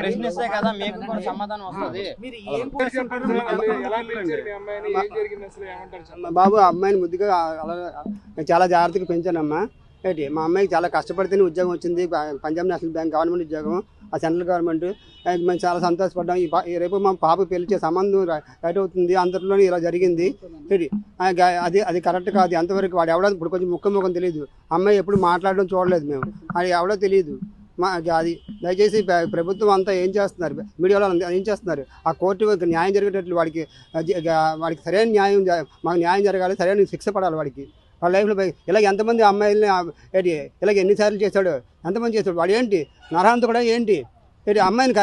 ప్రశ్నిస్తే కదా మీకు కూడా సమాధానం వస్తుంది. బాబు అమ్మాయిని ముద్దుగా చాలా జాగ్రత్తగా పెంచానమ్మా. ఏంటి మా అమ్మాయికి చాలా కష్టపడితేనే ఉద్యోగం వచ్చింది. పంజాబ్ నేషనల్ బ్యాంక్ గవర్నమెంట్ ఉద్యోగం, ఆ సెంట్రల్ గవర్నమెంట్. మేము చాలా సంతోషపడ్డాం. రేపు మా పాప పెళ్లి సంబంధం రైట్ అవుతుంది, అందరిలోనే ఇలా జరిగింది. ఏంటి అది కరెక్ట్ కాదు. అంతవరకు వాడు ఎవడో ఇప్పుడు కొంచెం ముఖం తెలియదు. అమ్మాయి ఎప్పుడు మాట్లాడడం చూడలేదు మేము, అది ఎవడో తెలియదు. అది దయచేసి ప్రభుత్వం అంతా ఏం చేస్తున్నారు, మీడియాలో ఏం చేస్తున్నారు, ఆ కోర్టు న్యాయం జరిగేటట్లు వాడికి సరైన న్యాయం, మాకు న్యాయం జరగాలి, సరైన శిక్ష పడాలి వాడికి. వాళ్ళ లైఫ్లో ఇలాగ ఎంతమంది అమ్మాయిలని ఏంటి ఇలాగ ఎన్నిసార్లు చేశాడు, ఎంతమంది చేశాడు. వాడు ఏంటి నరహంత కూడా ఏంటి ఏంటి అమ్మాయిని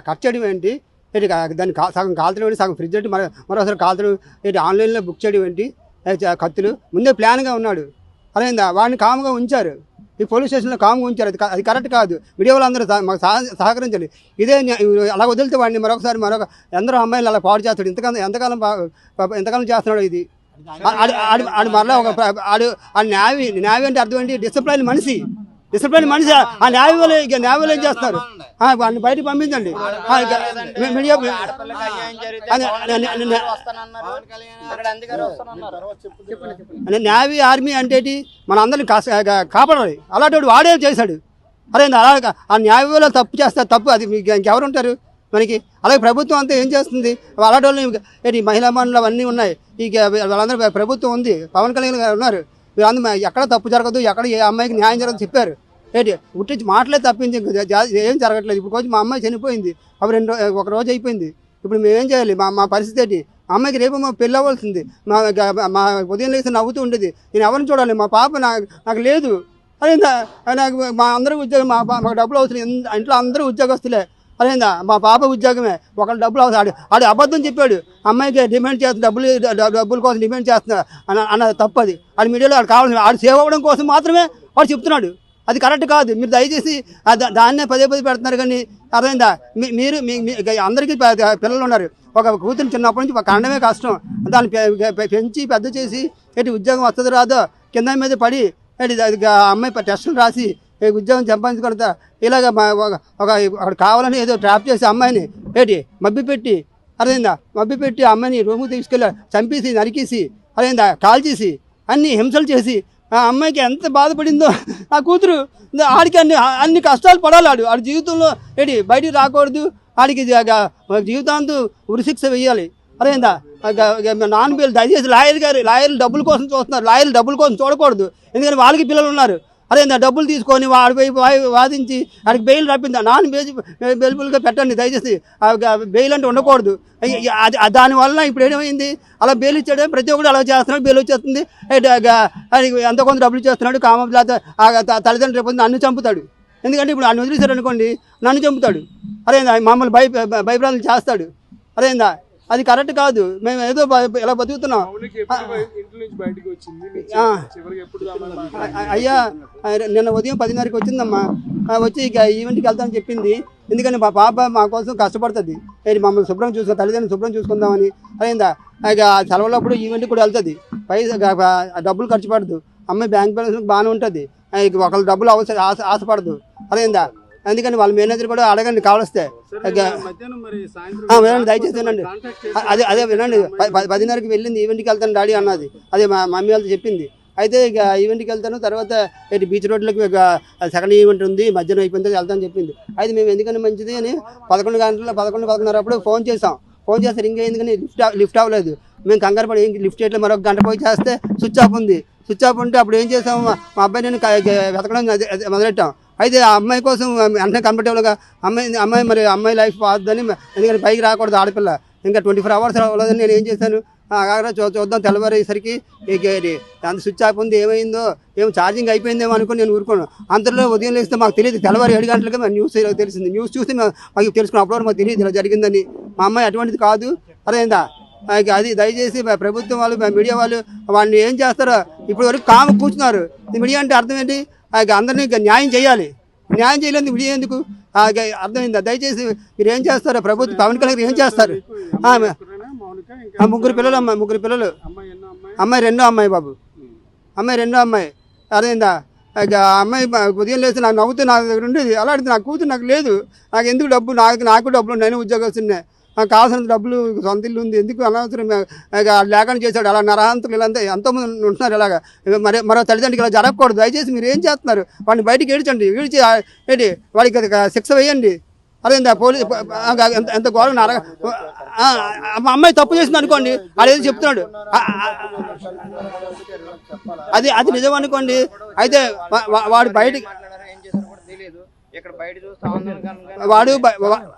కట్ చేయడం ఏంటి, ఏంటి దాన్ని సగం కాల్చడం ఏంటి, సగం ఫ్రిడ్జ్ ఏంటి, మరోసారి కాల్చడం ఏంటి, ఆన్లైన్లో బుక్ చేయడం ఏంటి, కత్తులు ముందే ప్లాన్గా ఉన్నాడు. అదేందా వాడిని కామ్గా ఉంచారు, ఈ పోలీస్ స్టేషన్లో కామ్గా ఉంచారు. అది కరెక్ట్ కాదు. మీడియా వాళ్ళందరూ మాకు సహకరించాలి. ఇదే అలా వదిలితే వాడిని మరొకసారి ఎందరో అమ్మాయిలు అలా పాడు చేస్తాడు. ఎంతకాలం చేస్తున్నాడు ఇది. ఆడు మరలా ఆ న్యావి అంటే అర్థం ఏంటి, డిసిప్లైన్ మనిషి. ఆ న్యాయవాళ్ళు ఏం చేస్తారు, వాడిని బయటకు పంపించండి. న్యావీ ఆర్మీ అంటే మన అందరిని కాపాడాలి. అలాంటి వాడే చేశాడు. అదే అలా ఆ న్యాయవాళ్ళు తప్పు చేస్తారు, తప్పు. అది మీకు ఇంకెవరు ఉంటారు మనకి. అలాగే ప్రభుత్వం అంతా ఏం చేస్తుంది, అలాంటి వాళ్ళు ఏంటి మహిళా మండలి అవన్నీ ఉన్నాయి. వాళ్ళందరూ ప్రభుత్వం ఉంది, పవన్ కళ్యాణ్ గారు ఉన్నారు. వీళ్ళందరూ ఎక్కడ తప్పు జరగదు, ఎక్కడ ఏ అమ్మాయికి న్యాయం జరగదు చెప్పారు. ఏంటి ఉట్టించి మాటలే తప్పించి ఏం జరగట్లేదు. ఇప్పుడు కొంచెం మా అమ్మాయి చనిపోయింది, అప్పుడు ఒక రోజు అయిపోయింది. ఇప్పుడు మేమేం చేయాలి, మా పరిస్థితి ఏంటి. అమ్మాయికి రేపు మా పెళ్ళి అవ్వాల్సింది. మా ఉదయం లేసి నవ్వుతూ ఉండేది. నేను ఎవరిని చూడాలి, మా పాప నాకు లేదు. అదేందా నాకు మా అందరూ ఉద్యోగం, మాకు డబ్బులు అవసరం. ఇంట్లో అందరూ ఉద్యోగస్తులే. అదేందా మా పాప ఉద్యోగమే, ఒకళ్ళు డబ్బులు అవసరం. ఆడు అబద్ధం చెప్పాడు, అమ్మాయికి డిమాండ్ చేస్తున్నా, డబ్బుల కోసం డిమాండ్ చేస్తున్నా అన్న తప్పు. అది ఆడు మీడియాలో ఆడు కావాల్సిన ఆడు సేవ్ అవ్వడం కోసం మాత్రమే వాడు చెప్తున్నాడు. అది కరెక్ట్ కాదు. మీరు దయచేసి దాన్నే పదే పెడుతున్నారు. కానీ అర్థమైందా, మీరు అందరికీ పిల్లలు ఉన్నారు. ఒక కూతురు చిన్నప్పటి నుంచి కనడమే కష్టం. దాన్ని పెంచి పెద్ద చేసి ఏంటి ఉద్యోగం వస్తుంది రాదో కింద మీద పడి ఏంటి అమ్మాయి టెస్టులు రాసి ఉద్యోగం సంపాదించుకుంటా ఇలాగ అక్కడ కావాలని ఏదో ట్రాప్ చేసి అమ్మాయిని ఏంటి మభ్యపెట్టి, అర్థమైందా, మభ్యపెట్టి అమ్మాయిని రూముకి తీసుకెళ్ళి చంపేసి నరికేసి, అదేందా కాల్చేసి అన్ని హింసలు చేసి ఆ అమ్మాయికి ఎంత బాధపడిందో. ఆ కూతురు ఆడికి అన్ని కష్టాలు పడాలి. ఆడి జీవితంలో ఏంటి బయటికి రాకూడదు. ఆడికి జీవితాంతం ఉరిశిక్ష వేయాలి. అదేందా నాన్ బెయిల్. దయచేసి లాయర్లు డబ్బుల కోసం చూస్తున్నారు. లాయర్లు డబ్బుల కోసం చూడకూడదు. ఎందుకంటే వాళ్ళకి పిల్లలు ఉన్నారు. అదేందా డబ్బులు తీసుకొని వాడిపై వాదించి వాడికి బెయిల్ రప్పిందా. బెయిల్బుల్గా పెట్టండి దయచేసి. బెయిల్ అంటే ఉండకూడదు. దానివల్ల ఇప్పుడు ఏమైంది, అలా బెయిల్ ఇచ్చాడు, ప్రతి ఒక్కరు అలా చేస్తున్నాడు, బెయిల్ వచ్చేస్తుంది. ఎంతో కొంత డబ్బులు చేస్తున్నాడు. తల్లిదండ్రులు రేపు నన్ను చంపుతాడు. ఎందుకంటే ఇప్పుడు నన్ను వదిలేశారు అనుకోండి, నన్ను చంపుతాడు. అదేందా మమ్మల్ని భయప్రాంతం చేస్తాడు. అదేందా అది కరెక్ట్ కాదు. మేము ఏదో ఇలా బతుకుతున్నాం. అయ్యా నిన్న ఉదయం 10:30కి వచ్చిందమ్మా. వచ్చి ఇక ఈవెంట్కి వెళ్తామని చెప్పింది. ఎందుకంటే మా పాప మా కోసం కష్టపడుతుంది. మమ్మల్ని శుభ్రం తల్లిదండ్రులు శుభ్రం చూసుకుందామని. అదేందా ఇక సెలవులప్పుడు ఈవెంట్కి కూడా వెళ్తుంది. డబ్బులు ఖర్చు పడదు. అమ్మాయి బ్యాంక్ బ్యాలెన్స్ బాగానే ఉంటుంది. ఒకళ్ళు డబ్బులు ఆశపడదు. అదేందా అందుకని వాళ్ళ మేనేజర్ కూడా అడగండి కావలిస్తే. వినండి దయచేసి వినండి. అదే వినండి. 10:30కి వెళ్ళింది, ఈవెంట్కి వెళ్తాను డాడీ అన్నది. అదే మా మమ్మీ వాళ్ళతో చెప్పింది. అయితే ఇక ఈవెంట్కి వెళ్తాను, తర్వాత బీచ్ రోడ్లోకి సెకండ్ ఈవెంట్ ఉంది, మధ్యాహ్నం అయిపోయింది వెళ్తాను చెప్పింది. అయితే మేము ఎందుకని మంచిది అని 11 గంటల 11:30 అప్పుడు ఫోన్ చేస్తే రింగ్ అయింది, కానీ లిఫ్ట్ అవ్వలేదు. మేము కంగారు పడి లిఫ్ట్ చేయట్లేదు. మరొక గంట పోయి చేస్తే స్విచ్ ఆఫ్ ఉంది. స్విచ్ ఆఫ్ ఉంటే అప్పుడు ఏం చేసాము, మా అబ్బాయి నేను వెతకడం మొదలెట్టాం. అయితే ఆ అమ్మాయి కోసం వెంటనే కంఫర్టబుల్గా అమ్మాయి లైఫ్ పోద్దని, ఎందుకంటే పైకి రాకూడదు ఆడపిల్ల, ఇంకా 24 hours అవ్వలేదని నేను ఏం చేశాను, చూద్దాం తెల్లవారేసరికి అంత స్విచ్ ఆఫ్ ఉంది, ఏమైందో ఛార్జింగ్ అయిపోయిందేమో అనుకుని నేను ఊరుకున్నాను. అంతలో ఉదయం లేస్తే మాకు తెలియదు, తెల్లవారు 7 గంటలకి న్యూస్ తెలిసింది. న్యూస్ చూస్తే మాకు తెలుసుకున్నాం. అప్పుడు మాకు తెలియదు ఇలా జరిగిందని. మా అమ్మాయి అటువంటిది కాదు. అదేందా అది దయచేసి ప్రభుత్వం వాళ్ళు మీడియా వాళ్ళు వాడిని ఏం చేస్తారో ఇప్పుడు వరకు కాము కూర్చున్నారు. మీడియా అంటే అర్థం ఏంటి, అందరినీ న్యాయం చేయాలి. న్యాయం చేయలేదు మీడియా ఎందుకు అర్థమైందా. దయచేసి మీరు ఏం చేస్తారో ప్రభుత్వం పవన్ కళ్యాణ్ ఏం చేస్తారు. 3 పిల్లలు అమ్మాయి, 3 పిల్లలు. అమ్మాయి రెండో అమ్మాయి బాబు, అమ్మాయి రెండో అమ్మాయి. అర్థమైందా ఆ అమ్మాయి ఉదయం లేచి నాకు నవ్వుతూ నా దగ్గర ఉండేది. అలాంటిది నా కూతురు నాకు లేదు. నాకు ఎందుకు డబ్బు, నాకు డబ్బులు, నేను ఉద్యోగస్తున్నే, నాకు కావాల్సిన డబ్బులు, సొంత ఇల్లు ఉంది, ఎందుకు అనవసరం లేకుండా చేశాడు. అలా నరహంతకులు ఇలాంతా ఎంతోమంది ఉంటున్నారు. ఇలాగా మరో తల్లిదండ్రులకి ఇలా జరగకూడదు. దయచేసి మీరు ఏం చేస్తున్నారు, వాడిని బయటికి ఏడ్చండి, ఏడిచి ఏంటి వాడికి శిక్ష వేయండి. అదేందా పోలీసు ఎంత ఘోరం. మా అమ్మాయి తప్పు చేసింది అనుకోండి, ఆడేదో చెప్తున్నాడు, అది నిజం అనుకోండి. అయితే వాడు బయటికి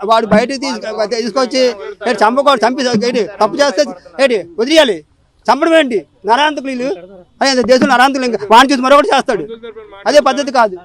వాడు బయటకు తీసుకొచ్చి చంపకూడదు, చంపి తప్పు చేస్తే వదిలేయాలి. చంపడం ఏంటి? నరాంతకులు వీళ్ళు. అదే దేశంలో నరాంతకులు ఇంకా వాడిని చూసి మరొకటి చేస్తాడు. అదే పద్ధతి కాదు.